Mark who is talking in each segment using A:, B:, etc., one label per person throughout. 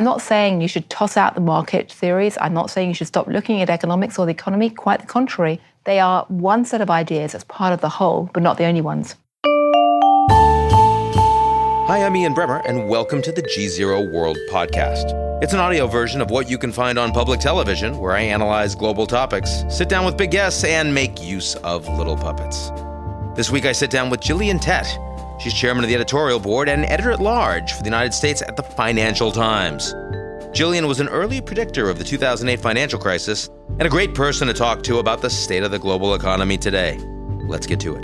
A: I'm not saying you should toss out the market theories. I'm not saying you should stop looking at economics or the economy. Quite the contrary. They are one set of ideas as part of the whole, but not the only ones.
B: Hi, I'm Ian Bremmer, and welcome to the GZERO World Podcast. It's an audio version of what you can find on public television, where I analyze global topics, sit down with big guests, and make use of little puppets. This week I sit down with Gillian Tett. She's chairman of the editorial board and editor-at-large for the United States at the Financial Times. Gillian was an early predictor of the 2008 financial crisis and a great person to talk to about the state of the global economy today. Let's get to it.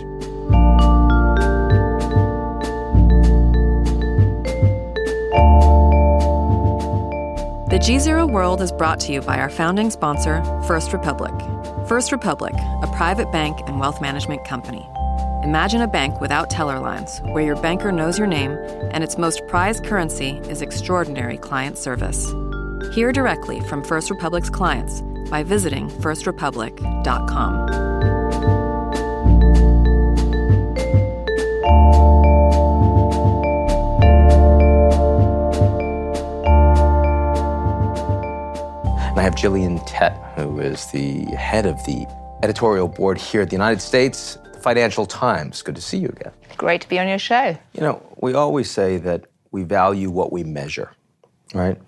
C: The GZERO World is brought to you by our founding sponsor, First Republic. First Republic, a private bank and wealth management company. Imagine a bank without teller lines, where your banker knows your name and its most prized currency is extraordinary client service. Hear directly from First Republic's clients by visiting firstrepublic.com.
B: And I have Gillian Tett, who is the head of the editorial board here at the United States Financial Times. Good to see you again.
A: Great to be on your show.
B: You know, we always say that we value what we measure, right?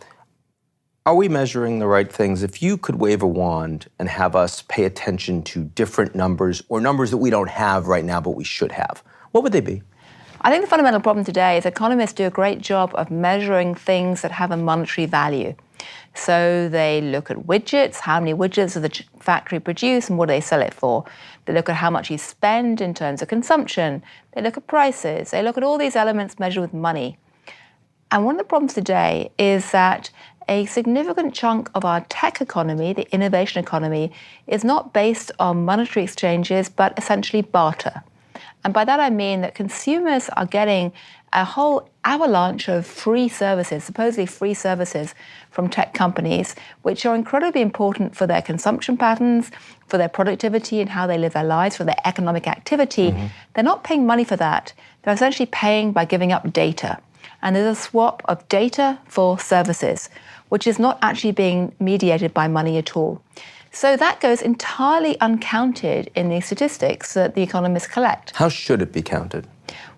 B: Are we measuring the right things? If you could wave a wand and have us pay attention to different numbers or numbers that we don't have right now but we should have, what would they be?
A: I think the fundamental problem today is economists do a great job of measuring things that have a monetary value. So they look at widgets, how many widgets does the factory produce and what do they sell it for? They look at how much you spend in terms of consumption. They look at prices. They look at all these elements measured with money. And one of the problems today is that a significant chunk of our tech economy, the innovation economy, is not based on monetary exchanges, but essentially barter. And by that I mean that consumers are getting a whole avalanche of free services, supposedly free services from tech companies, which are incredibly important for their consumption patterns, for their productivity and how they live their lives, for their economic activity. Mm-hmm. They're not paying money for that. They're essentially paying by giving up data. And there's a swap of data for services, which is not actually being mediated by money at all. So that goes entirely uncounted in the statistics that the economists collect.
B: How should it be counted?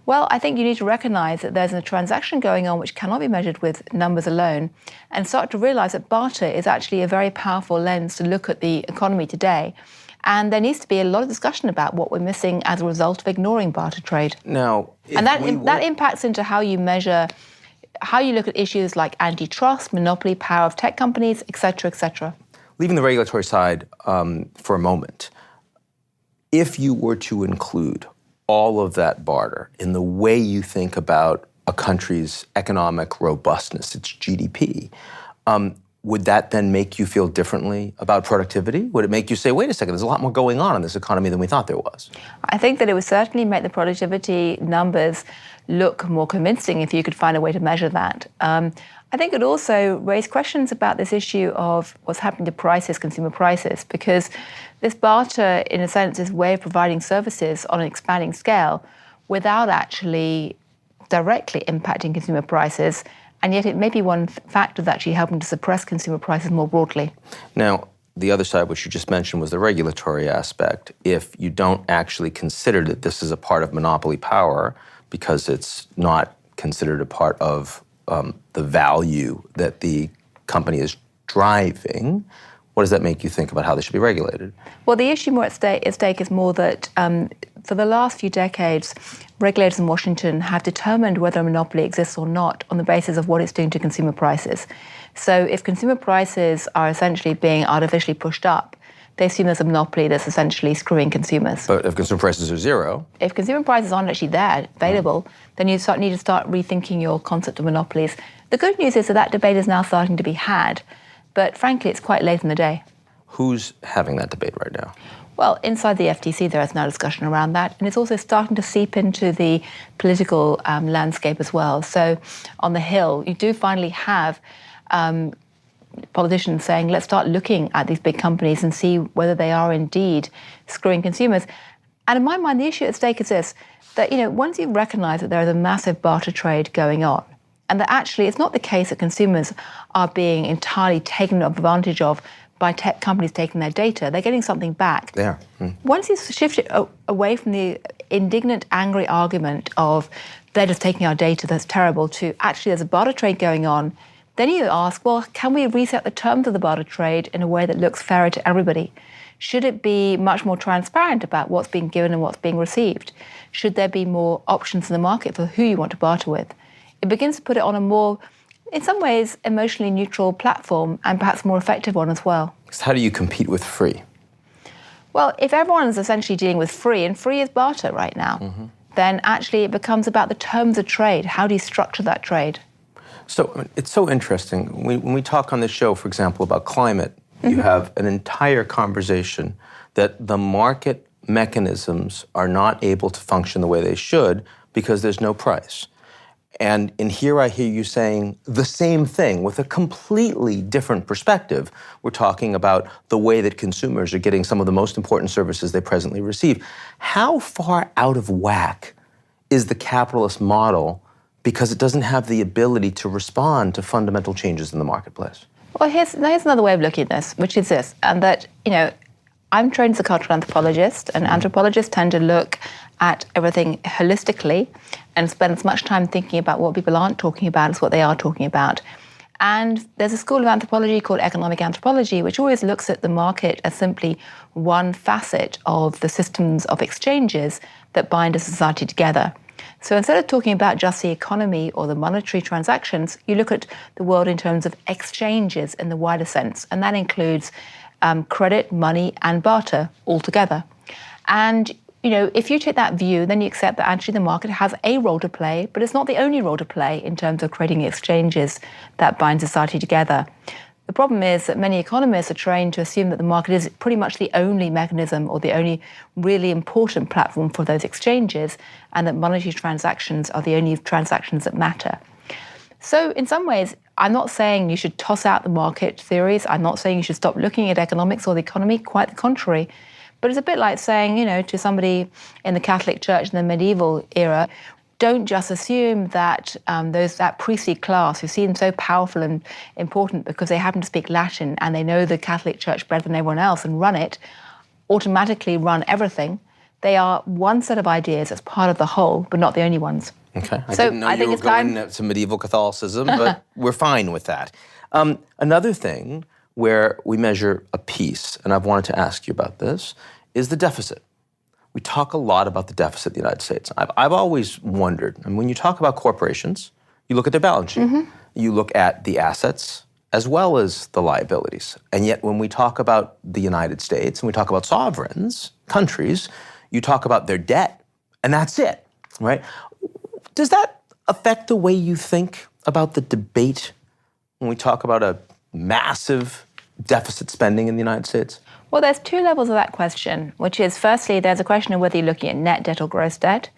A: Well, I think you need to recognize that there's a transaction going on which cannot be measured with numbers alone, and start to realize that barter is actually a very powerful lens to look at the economy today. And there needs to be a lot of discussion about what we're missing as a result of ignoring barter trade.
B: Now,
A: and that impacts into how you measure, how you look at issues like antitrust, monopoly power of tech companies, et cetera, et cetera.
B: Leaving the regulatory side for a moment, if you were to include all of that barter in the way you think about a country's economic robustness, its GDP, would that then make you feel differently about productivity? Would it make you say, wait a second, there's a lot more going on in this economy than we thought there was?
A: I think that it would certainly make the productivity numbers look more convincing if you could find a way to measure that. I think it also raised questions about this issue of what's happening to prices, consumer prices, because this barter, in a sense, is a way of providing services on an expanding scale without actually directly impacting consumer prices, and yet it may be one factor that's actually helping to suppress consumer prices more broadly.
B: Now, the other side, which you just mentioned, was the regulatory aspect. If you don't actually consider that this is a part of monopoly power because it's not considered a part of the value that the company is driving, what does that make you think about how they should be regulated?
A: Well, the issue more at stake is more that for the last few decades, regulators in Washington have determined whether a monopoly exists or not on the basis of what it's doing to consumer prices. So if consumer prices are essentially being artificially pushed up, they assume there's a monopoly that's essentially screwing consumers.
B: But if consumer prices are zero?
A: If consumer prices aren't actually there, available, then you need to start rethinking your concept of monopolies. The good news is that debate is now starting to be had, but frankly, it's quite late in the day.
B: Who's having that debate right now?
A: Well, inside the FTC, there is now discussion around that, and it's also starting to seep into the political landscape as well. So on the Hill, you do finally have politicians saying, let's start looking at these big companies and see whether they are indeed screwing consumers. And in my mind, the issue at stake is this, that once you recognize that there is a massive barter trade going on, and that actually it's not the case that consumers are being entirely taken advantage of by tech companies taking their data. They're getting something back.
B: Yeah.
A: Once you shift it away from the indignant, angry argument of they're just taking our data, that's terrible, to actually there's a barter trade going on, then you ask, well, can we reset the terms of the barter trade in a way that looks fairer to everybody? Should it be much more transparent about what's being given and what's being received? Should there be more options in the market for who you want to barter with? It begins to put it on a more, in some ways, emotionally neutral platform, and perhaps more effective one as well.
B: How do you compete with free?
A: Well, if everyone is essentially dealing with free, and free is barter right now, then actually it becomes about the terms of trade. How do you structure that trade?
B: So it's so interesting. When we talk on this show, for example, about climate, you have an entire conversation that the market mechanisms are not able to function the way they should because there's no price. And in here I hear you saying the same thing with a completely different perspective. We're talking about the way that consumers are getting some of the most important services they presently receive. How far out of whack is the capitalist model because it doesn't have the ability to respond to fundamental changes in the marketplace?
A: Well, here's another way of looking at this, which is this, and that, I'm trained as a cultural anthropologist, and anthropologists tend to look at everything holistically and spend as much time thinking about what people aren't talking about as what they are talking about. And there's a school of anthropology called economic anthropology, which always looks at the market as simply one facet of the systems of exchanges that bind a society together. So instead of talking about just the economy or the monetary transactions, you look at the world in terms of exchanges in the wider sense, and that includes credit, money, and barter altogether. And if you take that view, then you accept that actually the market has a role to play, but it's not the only role to play in terms of creating exchanges that bind society together. The problem is that many economists are trained to assume that the market is pretty much the only mechanism or the only really important platform for those exchanges, and that monetary transactions are the only transactions that matter. So in some ways, I'm not saying you should toss out the market theories. I'm not saying you should stop looking at economics or the economy, quite the contrary. But it's a bit like saying, to somebody in the Catholic Church in the medieval era, don't just assume that that priestly class who seem so powerful and important because they happen to speak Latin and they know the Catholic Church better than everyone else and run it, automatically run everything. They are one set of ideas as part of the whole, but not the only ones.
B: Okay, I didn't know you were going to medieval Catholicism, but we're fine with that. Another thing where we measure a piece, and I've wanted to ask you about this, is the deficit. We talk a lot about the deficit in the United States. I've always wondered, and when you talk about corporations, you look at their balance sheet. You look at the assets as well as the liabilities. And yet when we talk about the United States and we talk about sovereigns, countries, you talk about their debt, and that's it, right? Does that affect the way you think about the debate when we talk about a massive deficit spending in the United States?
A: Well, there's two levels of that question, which is, firstly, there's a question of whether you're looking at net debt or gross debt.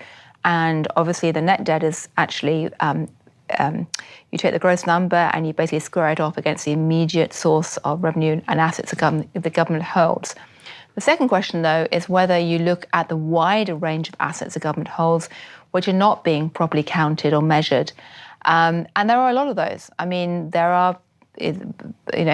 A: And obviously, the net debt is actually, you take the gross number and you basically square it off against the immediate source of revenue and assets the government holds. The second question, though, is whether you look at the wider range of assets the government holds, which are not being properly counted or measured. And there are a lot of those. I mean, there are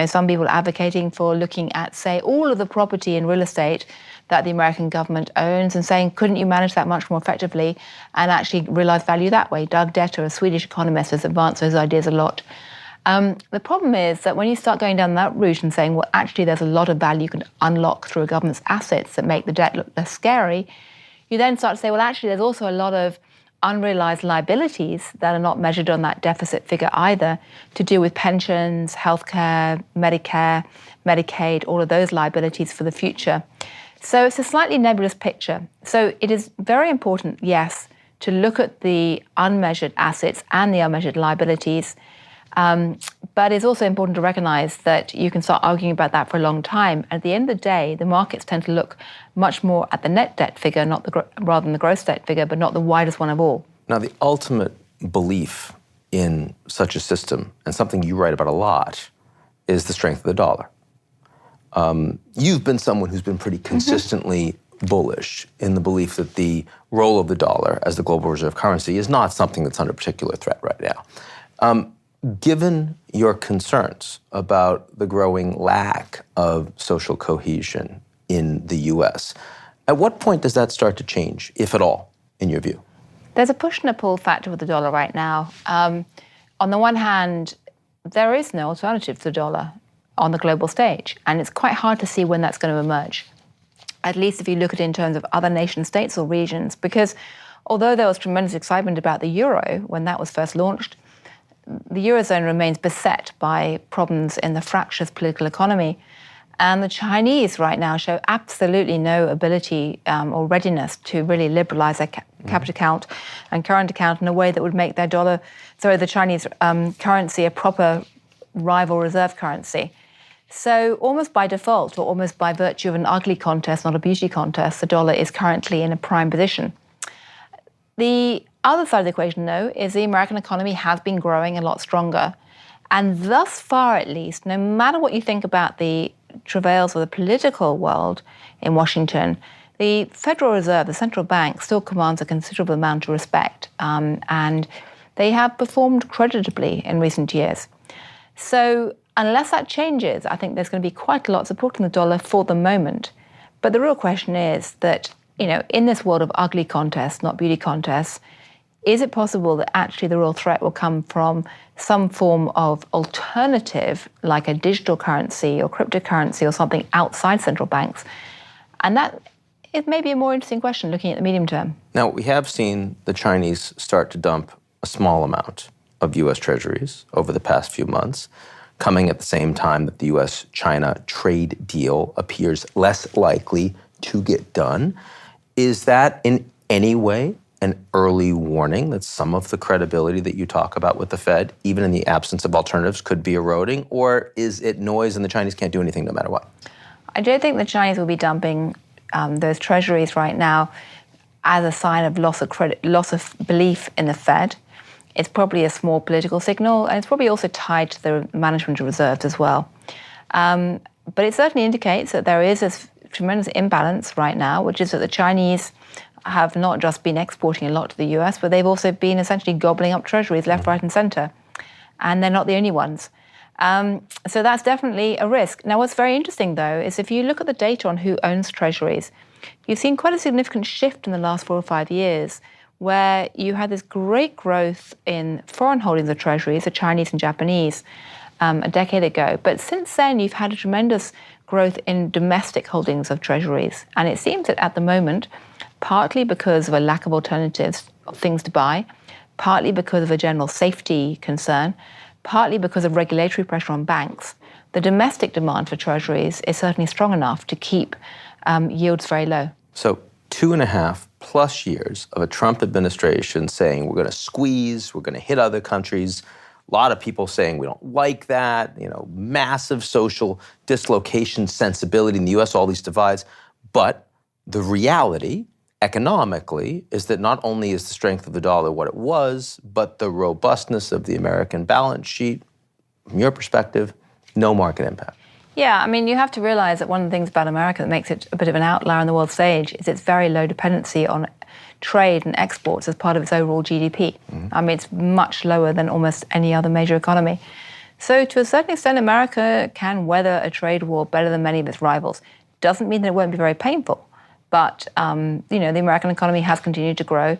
A: some people advocating for looking at, say, all of the property and real estate that the American government owns and saying, couldn't you manage that much more effectively and actually realize value that way? Doug Detter, a Swedish economist, has advanced those ideas a lot. The problem is that when you start going down that route and saying, well, actually, there's a lot of value you can unlock through a government's assets that make the debt look less scary, you then start to say, well, actually, there's also a lot of unrealized liabilities that are not measured on that deficit figure either, to do with pensions, healthcare, Medicare, Medicaid, all of those liabilities for the future. So it's a slightly nebulous picture. So it is very important, yes, to look at the unmeasured assets and the unmeasured liabilities. But it's also important to recognize that you can start arguing about that for a long time. At the end of the day, the markets tend to look much more at the net debt figure, rather than the gross debt figure, but not the widest one of all.
B: Now, the ultimate belief in such a system, and something you write about a lot, is the strength of the dollar. You've been someone who's been pretty consistently bullish in the belief that the role of the dollar as the global reserve currency is not something that's under particular threat right now. Given your concerns about the growing lack of social cohesion in the U.S., at what point does that start to change, if at all, in your view?
A: There's a push and a pull factor with the dollar right now. On the one hand, there is no alternative to the dollar on the global stage, and it's quite hard to see when that's going to emerge, at least if you look at it in terms of other nation states or regions, because although there was tremendous excitement about the euro when that was first launched, the Eurozone remains beset by problems in the fractious political economy. And the Chinese right now show absolutely no ability or readiness to really liberalize their capital account and current account in a way that would make the Chinese currency a proper rival reserve currency. So almost by default, or almost by virtue of an ugly contest, not a beauty contest, the dollar is currently in a prime position. The other side of the equation, though, is the American economy has been growing a lot stronger. And thus far, at least, no matter what you think about the travails of the political world in Washington, the Federal Reserve, the central bank, still commands a considerable amount of respect. And they have performed creditably in recent years. So unless that changes, I think there's going to be quite a lot supporting the dollar for the moment. But the real question is that, in this world of ugly contests, not beauty contests, is it possible that actually the real threat will come from some form of alternative, like a digital currency or cryptocurrency or something outside central banks? And that is maybe a more interesting question looking at the medium term.
B: Now, we have seen the Chinese start to dump a small amount of U.S. treasuries over the past few months, coming at the same time that the U.S.-China trade deal appears less likely to get done. Is that in any way an early warning that some of the credibility that you talk about with the Fed, even in the absence of alternatives, could be eroding? Or is it noise and the Chinese can't do anything no matter what?
A: I don't think the Chinese will be dumping those treasuries right now as a sign of loss of credit, loss of belief in the Fed. It's probably a small political signal, and it's probably also tied to the management of reserves as well. But it certainly indicates that there is this tremendous imbalance right now, which is that the Chinese have not just been exporting a lot to the US, but they've also been essentially gobbling up treasuries left, right, and center. And they're not the only ones. So that's definitely a risk. Now, what's very interesting, though, is if you look at the data on who owns treasuries, you've seen quite a significant shift in the last 4 or 5 years, where you had this great growth in foreign holdings of treasuries, the Chinese and Japanese, a decade ago. But since then, you've had a tremendous growth in domestic holdings of treasuries. And it seems that at the moment, partly because of a lack of alternatives, of things to buy, partly because of a general safety concern, partly because of regulatory pressure on banks, the domestic demand for treasuries is certainly strong enough to keep yields very low.
B: So 2.5+ years of a Trump administration saying we're going to squeeze, we're going to hit other countries. A lot of people saying we don't like that, massive social dislocation sensibility in the U.S., all these divides. But the reality, economically, is that not only is the strength of the dollar what it was, but the robustness of the American balance sheet, from your perspective, no market impact.
A: Yeah, I mean, you have to realize that one of the things about America that makes it a bit of an outlier on the world stage is its very low dependency on trade and exports as part of its overall GDP. I mean, it's much lower than almost any other major economy. So to a certain extent, America can weather a trade war better than many of its rivals. Doesn't mean that it won't be very painful. But, the American economy has continued to grow.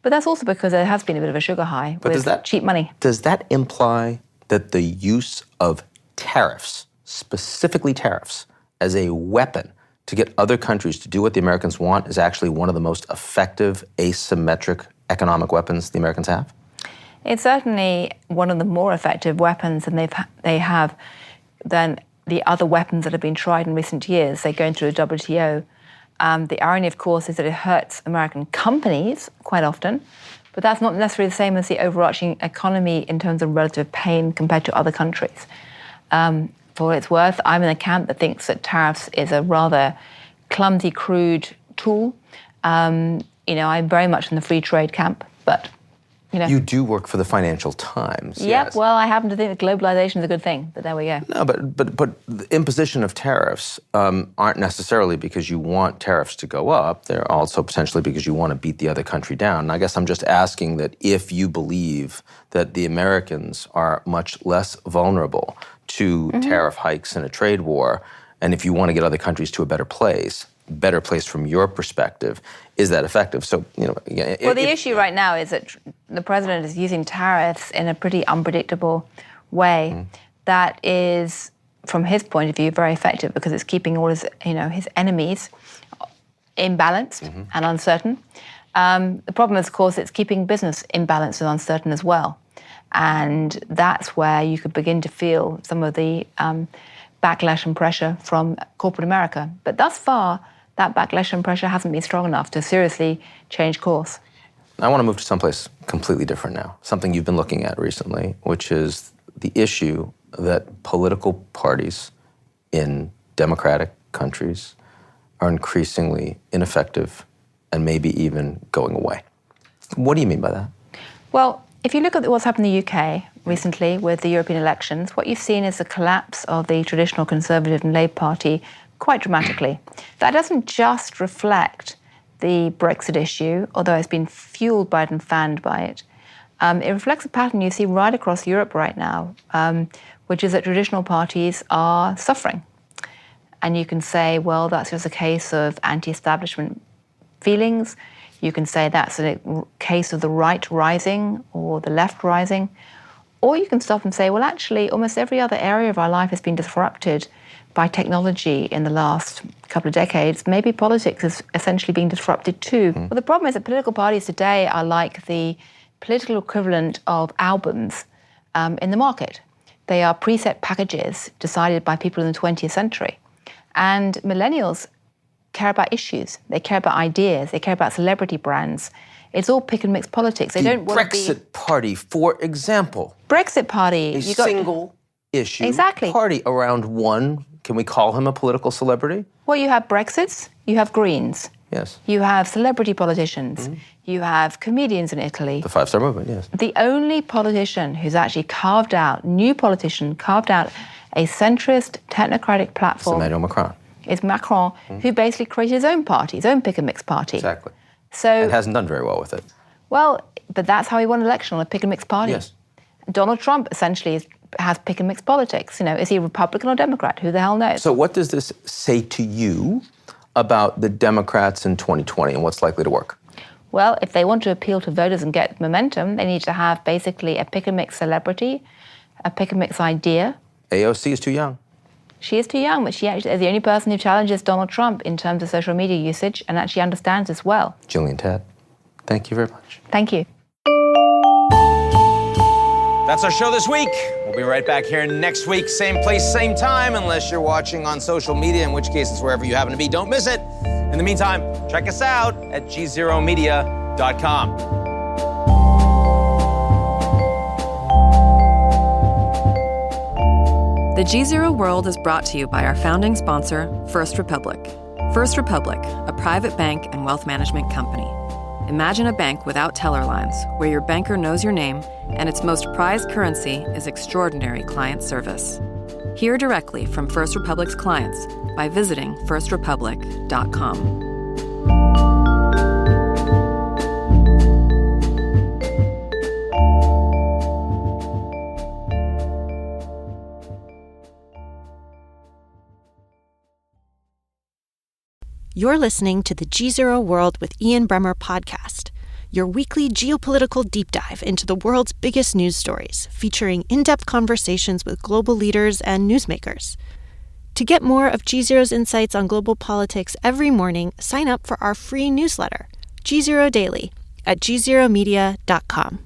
A: But that's also because there has been a bit of a sugar high with cheap money.
B: Does that imply that the use of tariffs, specifically tariffs, as a weapon to get other countries to do what the Americans want is actually one of the most effective asymmetric economic weapons the Americans have?
A: It's certainly one of the more effective weapons, and they have than the other weapons that have been tried in recent years. They go into the WTO. The irony, of course, is that it hurts American companies quite often, but that's not necessarily the same as the overarching economy in terms of relative pain compared to other countries. For what it's worth, I'm in a camp that thinks that tariffs is a rather clumsy, crude tool. I'm very much in the free trade camp, but
B: You do work for the Financial Times.
A: Yep.
B: Yes.
A: Well, I happen to think that globalization is a good thing, but there we go.
B: No, but the imposition of tariffs aren't necessarily because you want tariffs to go up. They're also potentially because you want to beat the other country down. And I guess I'm just asking that if you believe that the Americans are much less vulnerable to tariff hikes and a trade war, and if you want to get other countries to a better place from your perspective, is that effective? So,
A: Well, the issue right now is that the president is using tariffs in a pretty unpredictable way that is, from his point of view, very effective because it's keeping all his enemies imbalanced and uncertain. The problem is, of course, it's keeping business imbalanced and uncertain as well. And that's where you could begin to feel some of the backlash and pressure from corporate America. But thus far, that backlash and pressure hasn't been strong enough to seriously change course.
B: I want to move to someplace completely different now, something you've been looking at recently, which is the issue that political parties in democratic countries are increasingly ineffective and maybe even going away. What do you mean by that?
A: Well, if you look at what's happened in the UK recently with the European elections, what you've seen is the collapse of the traditional Conservative and Labour Party quite dramatically. That doesn't just reflect the Brexit issue, although it's been fueled by it and fanned by it. It reflects a pattern you see right across Europe right now, which is that traditional parties are suffering. And you can say, well, that's just a case of anti-establishment feelings. You can say that's a case of the right rising or the left rising. Or you can stop and say, well, actually, almost every other area of our life has been disrupted by technology in the last couple of decades. Maybe politics is essentially being disrupted too. Well, the problem is that political parties today are like the political equivalent of albums in the market. They are preset packages decided by people in the 20th century. And millennials care about issues. They care about ideas. They care about celebrity brands. It's all pick and mix politics. They don't want to be...
B: Brexit Party, for example.
A: Brexit Party.
B: A single issue party around one. Can we call him a political celebrity?
A: Well, you have Brexits, you have Greens.
B: Yes.
A: You have celebrity politicians. You have comedians in Italy.
B: The Five-Star Movement, yes.
A: The only politician who's actually carved out a centrist, technocratic platform...
B: It's Emmanuel Macron.
A: Is Macron, who basically created his own party, his own pick-and-mix party.
B: Exactly.
A: So,
B: and hasn't done very well with it.
A: Well, but that's how he won an election, on a pick-and-mix party.
B: Yes.
A: Donald Trump essentially has pick-and-mix politics. Is he Republican or Democrat? Who the hell knows?
B: So what does this say to you about the Democrats in 2020 and what's likely to work?
A: Well, if they want to appeal to voters and get momentum, they need to have basically a pick-and-mix celebrity, a pick-and-mix idea.
B: AOC is too young.
A: She is too young, but she actually is the only person who challenges Donald Trump in terms of social media usage and actually understands as well.
B: Gillian Tett, thank you very much.
A: Thank you.
B: That's our show this week. We'll be right back here next week, same place, same time, unless you're watching on social media, in which case it's wherever you happen to be. Don't miss it. In the meantime, check us out at GZEROmedia.com.
C: The GZERO World is brought to you by our founding sponsor, First Republic. First Republic, a private bank and wealth management company. Imagine a bank without teller lines, where your banker knows your name and its most prized currency is extraordinary client service. Hear directly from First Republic's clients by visiting firstrepublic.com.
D: You're listening to the GZERO World with Ian Bremmer podcast, your weekly geopolitical deep dive into the world's biggest news stories, featuring in-depth conversations with global leaders and newsmakers. To get more of GZERO's insights on global politics every morning, sign up for our free newsletter, GZERO Daily, at gzeromedia.com.